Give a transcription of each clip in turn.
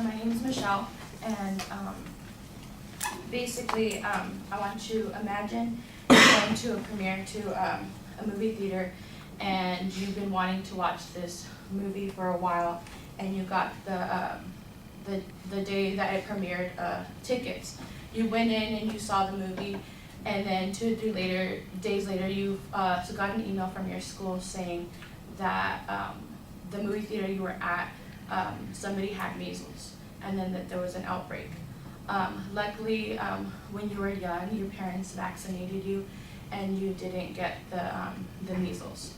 my name is Michelle, and basically, I want you to imagine going to a premiere to a movie theater, and you've been wanting to watch this movie for a while, and you got the day that it premiered tickets. You went in and you saw the movie, and then 2 or 3 days later, you got an email from your school saying that the movie theater you were at, somebody had measles, and then that there was an outbreak. Luckily, when you were young, your parents vaccinated you, and you didn't get the measles.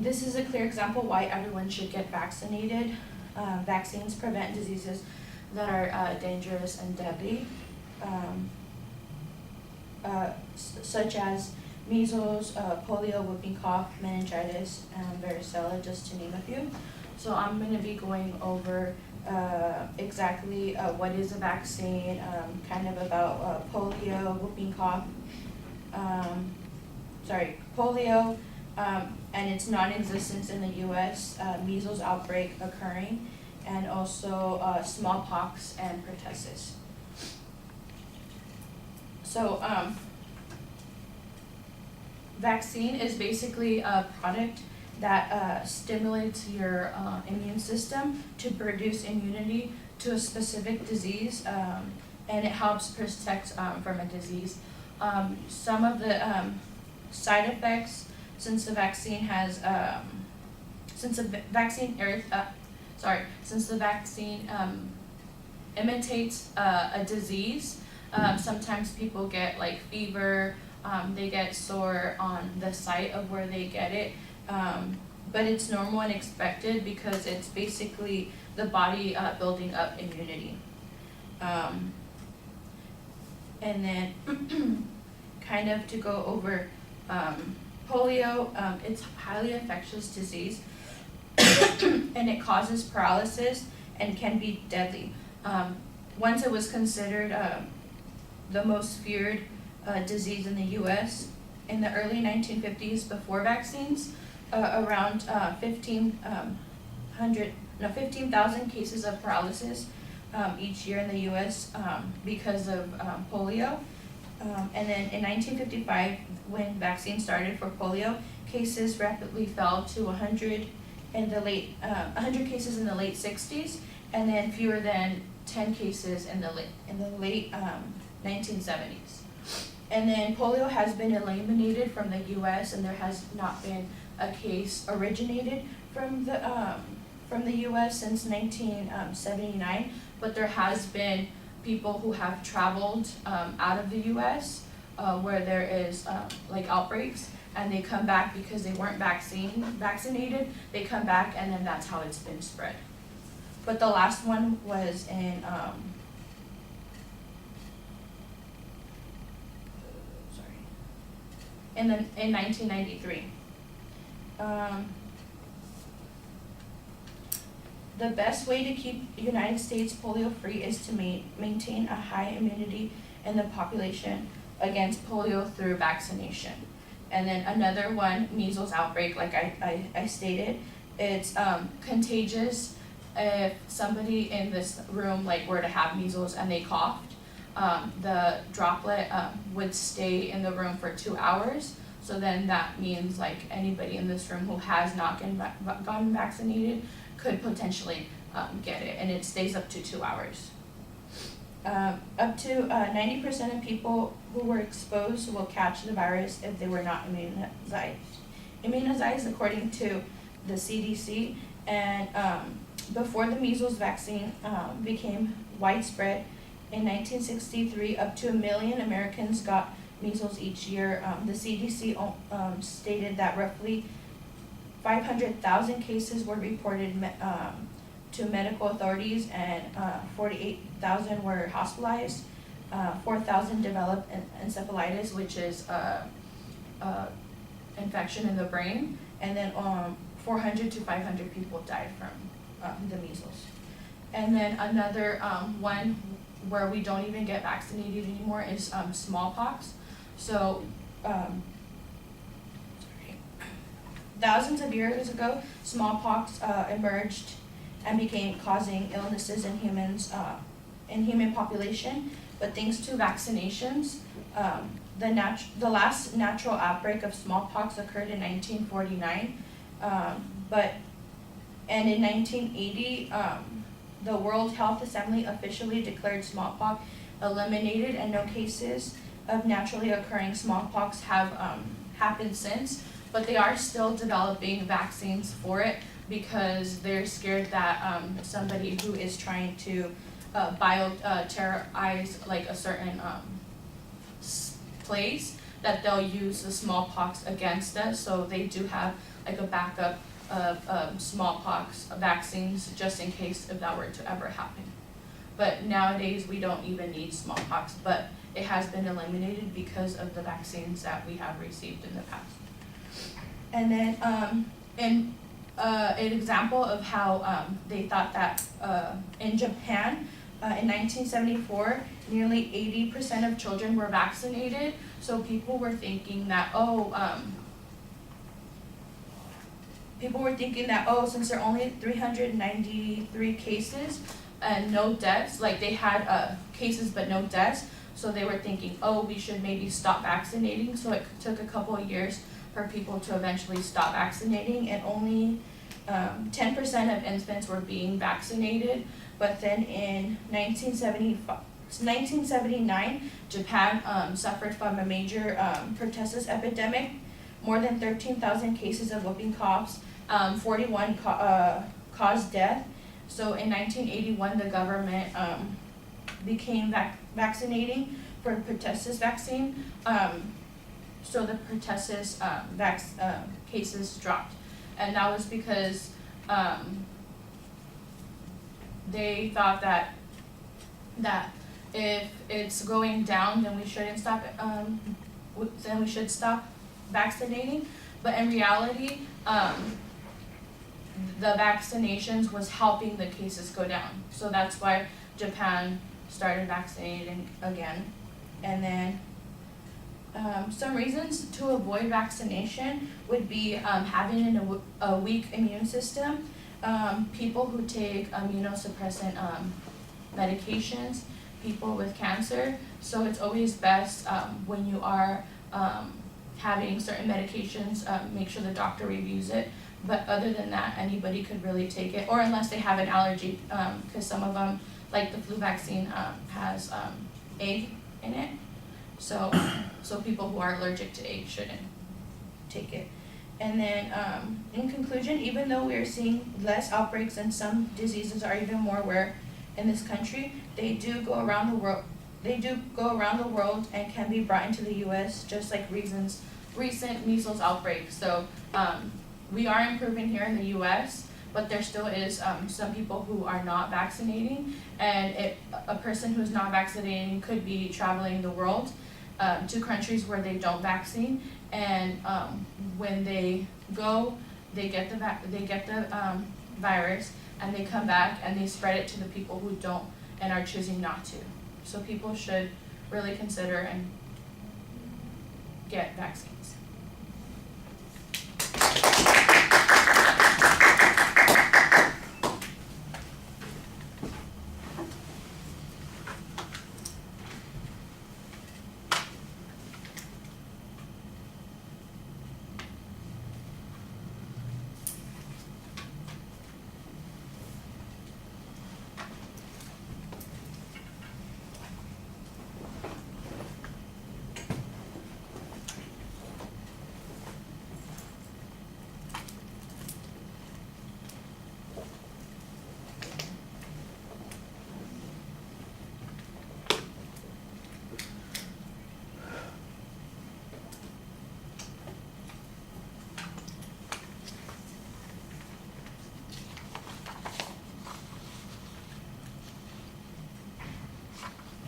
This is a clear example why everyone should get vaccinated. Vaccines prevent diseases that are dangerous and deadly, such as measles, polio, whooping cough, meningitis, and varicella, just to name a few. So I'm going to be going over exactly what is a vaccine, kind of about polio, whooping cough, polio, and its non-existence in the U.S., measles outbreak occurring, and also smallpox and pertussis. So vaccine is basically a product that stimulates your immune system to produce immunity to a specific disease, and it helps protect from a disease. Some of the side effects, since the vaccine imitates a disease, sometimes people get like fever, they get sore on the site of where they get it, but it's normal and expected because it's basically the body building up immunity. And then kind of to go over polio, it's a highly infectious disease and it causes paralysis and can be deadly. Once it was considered the most feared disease in the U.S. in the early 1950s, before vaccines, around 15,000 cases of paralysis each year in the U.S. Because of polio. And then in 1955, when vaccines started for polio, cases rapidly fell to 100 cases in the late 60s, and then fewer than 10 cases in the late 1970s. And then polio has been eliminated from the U.S., and there has not been a case originated from the U.S. since 1979, but there has been people who have traveled out of the U.S. Where there is like outbreaks, and they come back because they weren't vaccinated. They come back, and then that's how it's been spread. But the last one was in in 1993. The best way to keep the United States polio-free is to maintain a high immunity in the population against polio through vaccination. And then another one, measles outbreak, like I stated, it's contagious. If somebody in this room were to have measles and they coughed, the droplet would stay in the room for 2 hours. So then that means anybody in this room who has not gotten vaccinated could potentially get it, and it stays up to 2 hours. Up to 90% of people who were exposed will catch the virus if they were not immunized according to the CDC. And before the measles vaccine became widespread in 1963, up to 1 million Americans got measles each year. The CDC stated that roughly 500,000 cases were reported to medical authorities, and 48,000 were hospitalized. 4,000 developed encephalitis, which is infection in the brain, and then 400 to 500 people died from the measles. And then another one where we don't even get vaccinated anymore is smallpox. So thousands of years ago, smallpox emerged and became causing illnesses in humans, in human population. But thanks to vaccinations, the last natural outbreak of smallpox occurred in 1949, and in 1980, the World Health Assembly officially declared smallpox eliminated, and no cases of naturally occurring smallpox have happened since. But they are still developing vaccines for it because they're scared that somebody who is trying to terrorize like a certain place, that they'll use the smallpox against us. So they do have like a backup of smallpox vaccines just in case if that were to ever happen. But nowadays we don't even need smallpox, but it has been eliminated because of the vaccines that we have received in the past. And then an example of how they thought that in Japan, in 1974, nearly 80% of children were vaccinated. So people were thinking that, since there are only 393 cases and no deaths, like they had cases but no deaths, so they were thinking, we should maybe stop vaccinating. So it took a couple of years for people to eventually stop vaccinating, and only 10% of infants were being vaccinated. But then in 1979, Japan suffered from a major pertussis epidemic, more than 13,000 cases of whooping coughs, 41 caused death. So in 1981, the government began vaccinating for pertussis vaccine. So the pertussis cases dropped, and that was because they thought that if it's going down, then we shouldn't stop. Then we should stop vaccinating. But in reality, the vaccinations was helping the cases go down. So that's why Japan started vaccinating again. And then some reasons to avoid vaccination would be having a weak immune system, people who take immunosuppressant medications, people with cancer. So it's always best when you are having certain medications, make sure the doctor reviews it. But other than that, anybody could really take it, or unless they have an allergy, because some of them, like the flu vaccine, has egg in it. So people who are allergic to egg shouldn't take it. And then in conclusion, even though we are seeing less outbreaks and some diseases are even more rare in this country, they do go around the world. They do go around the world and can be brought into the U.S. just like recent measles outbreak. So we are improving here in the U.S., but there still is some people who are not vaccinating, and a person who's not vaccinating could be traveling the world to countries where they don't vaccine, and when they go, they get the virus, and they come back and they spread it to the people who don't and are choosing not to. So people should really consider and get vaccines.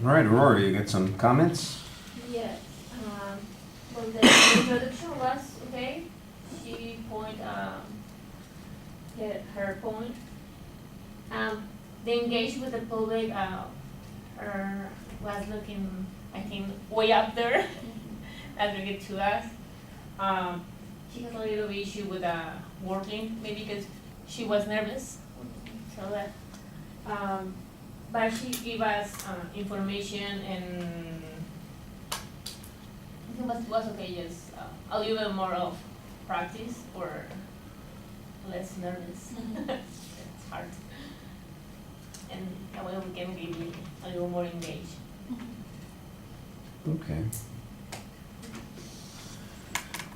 All right, Aurora, you got some comments? Yes. Well, the introduction was okay. She her point. The engage with the public her was looking, I think, way up there as we get to us. She has a little issue with working, maybe because she was nervous. tell that. But she gave us information, and it was okay, just a little bit more of practice or less nervous. It's hard. And that way we can be a little more engaged. Okay.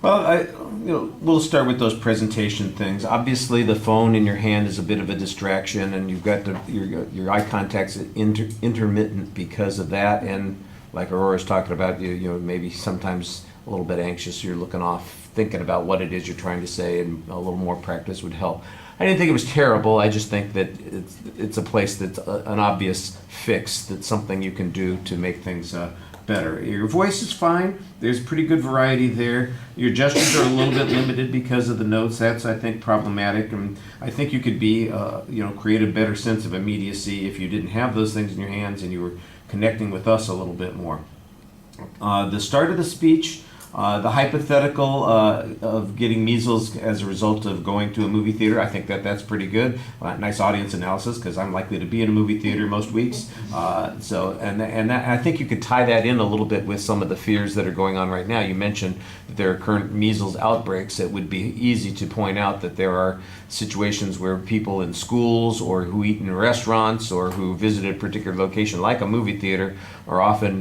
Well, we'll start with those presentation things. Obviously, the phone in your hand is a bit of a distraction, and you've got your eye contact's intermittent because of that. And like Aurora's talking about, you know, maybe sometimes a little bit anxious. You're looking off, thinking about what it is you're trying to say, and a little more practice would help. I didn't think it was terrible. I just think that it's a place that's an obvious fix. That's something you can do to make things better. Your voice is fine. There's pretty good variety there. Your gestures are a little bit limited because of the notes. That's, I think, problematic. And I think you could be, create a better sense of immediacy if you didn't have those things in your hands and you were connecting with us a little bit more. The start of the speech, the hypothetical of getting measles as a result of going to a movie theater, I think that's pretty good. Nice audience analysis, because I'm likely to be in a movie theater most weeks. I think you could tie that in a little bit with some of the fears that are going on right now. You mentioned that there are current measles outbreaks. It would be easy to point out that there are situations where people in schools or who eat in restaurants or who visit a particular location like a movie theater are often,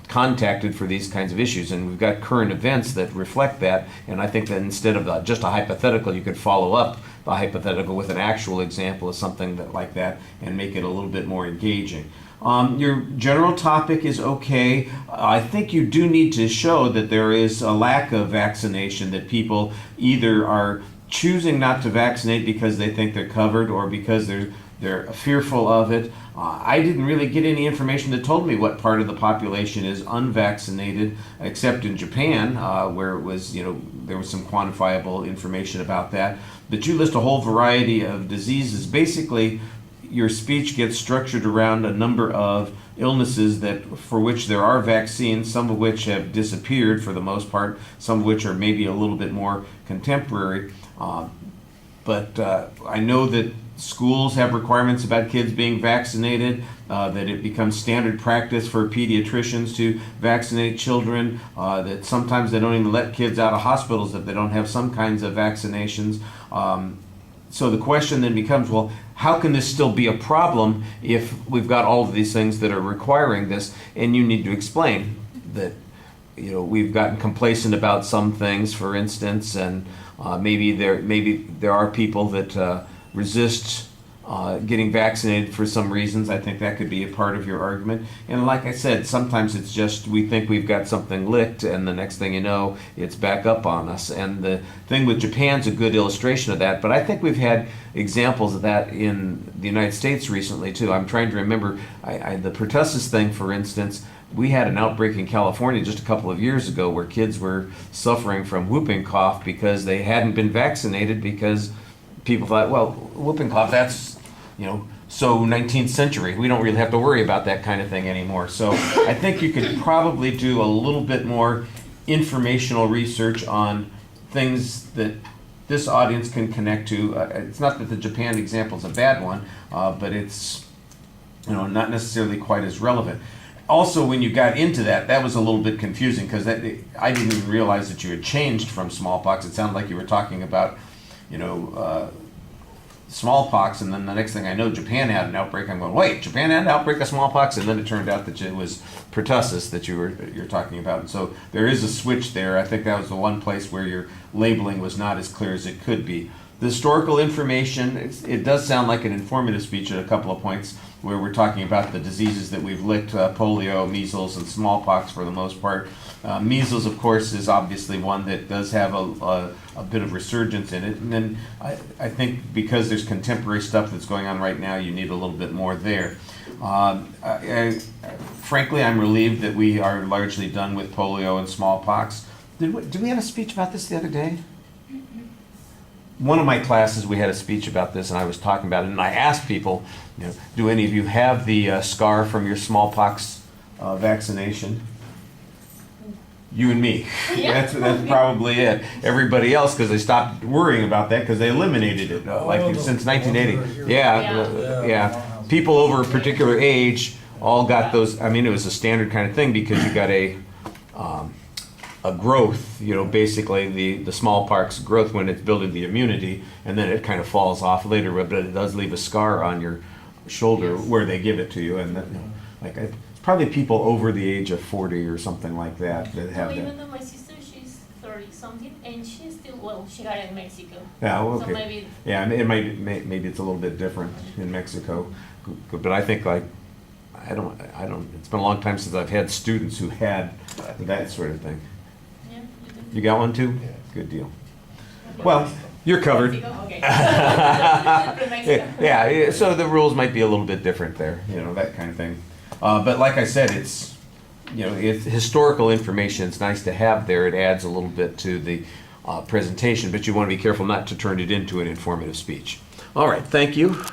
contacted for these kinds of issues. And we've got current events that reflect that. And I think that instead of just a hypothetical, you could follow up the hypothetical with an actual example of something like that and make it a little bit more engaging. Your general topic is okay. I think you do need to show that there is a lack of vaccination, that people either are choosing not to vaccinate because they think they're covered or because they're fearful of it. I didn't really get any information that told me what part of the population is unvaccinated, except in Japan, where it was, there was some quantifiable information about that. But you list a whole variety of diseases. Basically, your speech gets structured around a number of illnesses for which there are vaccines, some of which have disappeared for the most part, some of which are maybe a little bit more contemporary. But I know that schools have requirements about kids being vaccinated, that it becomes standard practice for pediatricians to vaccinate children, that sometimes they don't even let kids out of hospitals if they don't have some kinds of vaccinations. So the question then becomes, well, how can this still be a problem if we've got all of these things that are requiring this? And you need to explain that, we've gotten complacent about some things, for instance, and maybe there are people that resist getting vaccinated for some reasons. I think that could be a part of your argument. And like I said, sometimes it's just we think we've got something licked, and the next thing you know, it's back up on us. And the thing with Japan's a good illustration of that, but I think we've had examples of that in the United States recently too. I'm trying to remember the pertussis thing, for instance. We had an outbreak in California just a couple of years ago where kids were suffering from whooping cough because they hadn't been vaccinated, because people thought, well, whooping cough, that's, so 19th century. We don't really have to worry about that kind of thing anymore. So I think you could probably do a little bit more informational research on things that this audience can connect to. It's not that the Japan example is a bad one, but it's, not necessarily quite as relevant. Also, when you got into that was a little bit confusing, because I didn't even realize that you had changed from smallpox. It sounded like you were talking about, smallpox, and then the next thing I know, Japan had an outbreak. I'm going, wait, Japan had an outbreak of smallpox, and then it turned out that it was pertussis that you're talking about. And so there is a switch there. I think that was the one place where your labeling was not as clear as it could be. The historical information, it does sound like an informative speech at a couple of points where we're talking about the diseases that we've licked, polio, measles, and smallpox for the most part. Measles, of course, is obviously one that does have a bit of resurgence in it. And then I think because there's contemporary stuff that's going on right now, you need a little bit more there. Frankly, I'm relieved that we are largely done with polio and smallpox. Did we have a speech about this the other day? One of my classes, we had a speech about this, and I was talking about it, and I asked people, do any of you have the scar from your smallpox vaccination? You and me. Yeah. That's probably it. Everybody else, because they stopped worrying about that because they eliminated it, since 1980. Yeah. People over a particular age all got those. I mean, it was a standard kind of thing because you got a growth, basically the smallpox growth when it's building the immunity, and then it kind of falls off later, but it does leave a scar on your shoulder where they give it to you, and it's probably people over the age of 40 or something like that that have that. Even though my sister, she's 30 something, and she's still, she got it in Mexico. Yeah, well, okay. So maybe. Yeah, maybe it's a little bit different in Mexico, but I think I don't. It's been a long time since I've had students who had that sort of thing. Yeah, You got one too? Yeah. Good deal. Well, you're covered. Mexico? Okay. From Mexico. Yeah, so the rules might be a little bit different there, that kind of thing. But like I said, it's historical information. It's nice to have there. It adds a little bit to the presentation, but you want to be careful not to turn it into an informative speech. All right, thank you.